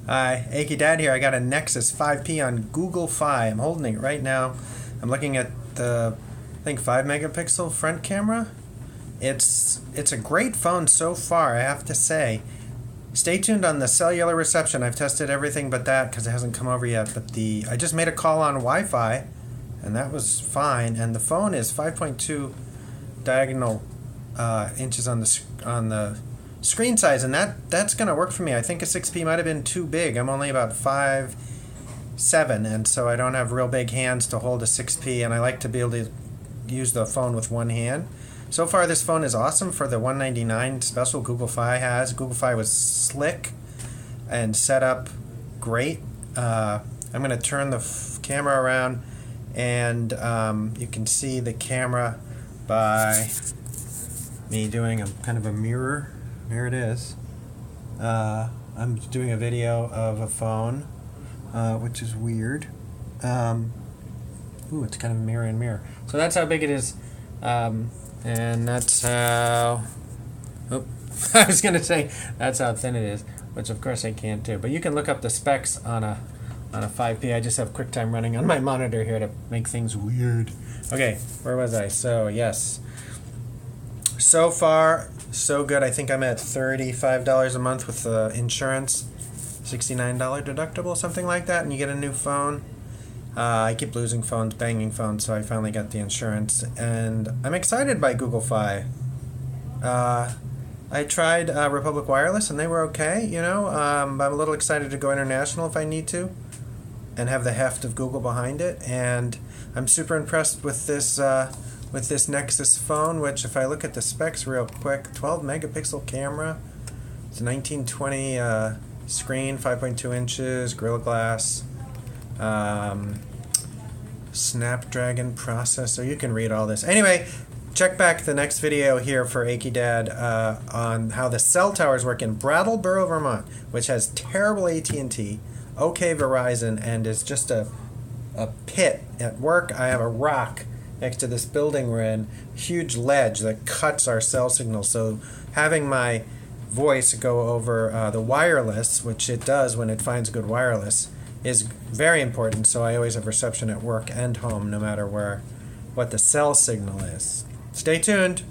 Hi, Achy Dad here. I got a Nexus 5P on Google Fi. I'm holding it right now. I'm looking at the, I think 5 megapixel front camera. It's a great phone so far, I have to say. Stay tuned on the cellular reception. I've tested everything but that because it hasn't come over yet. But I just made a call on Wi-Fi, and that was fine. And the phone is 5.2 diagonal inches on the screen size, and that's gonna work for me. I think a 6P might have been too big. I'm only about 5'7", and so I don't have real big hands to hold a 6P, and I like to be able to use the phone with one hand. So far, this phone is awesome for the $199 special Google Fi has. Google Fi was slick and set up great. I'm going to turn the camera around, and you can see the camera by me doing a kind of a mirror. There it is. I'm doing a video of a phone, which is weird. Ooh, it's kind of mirror in mirror. So that's how big it is. And that's how, I was going to say that's how thin it is, which of course I can't do. But you can look up the specs on a 5P. I just have QuickTime running on my monitor here to make things weird. Okay, where was I? So, yes. So far, so good. I think I'm at $35 a month with insurance, $69 deductible, something like that, and you get a new phone. I keep losing phones, banging phones, so I finally got the insurance, and I'm excited by Google Fi. I tried Republic Wireless, and they were okay, you know. I'm a little excited to go international if I need to, and have the heft of Google behind it, and I'm super impressed with this Nexus phone, which if I look at the specs real quick, 12 megapixel camera, it's a 1920 screen, 5.2 inches, Gorilla Glass, Snapdragon processor. You can read all this. Anyway, check back the next video here for Achy Dad on how the cell towers work in Brattleboro, Vermont, which has terrible AT&T, okay Verizon, and is just a pit at work. I have a rock next to this building we're in, huge ledge that cuts our cell signal. So having my voice go over the wireless, which it does when it finds good wireless, is very important. So I always have reception at work and home, no matter what the cell signal is. Stay tuned.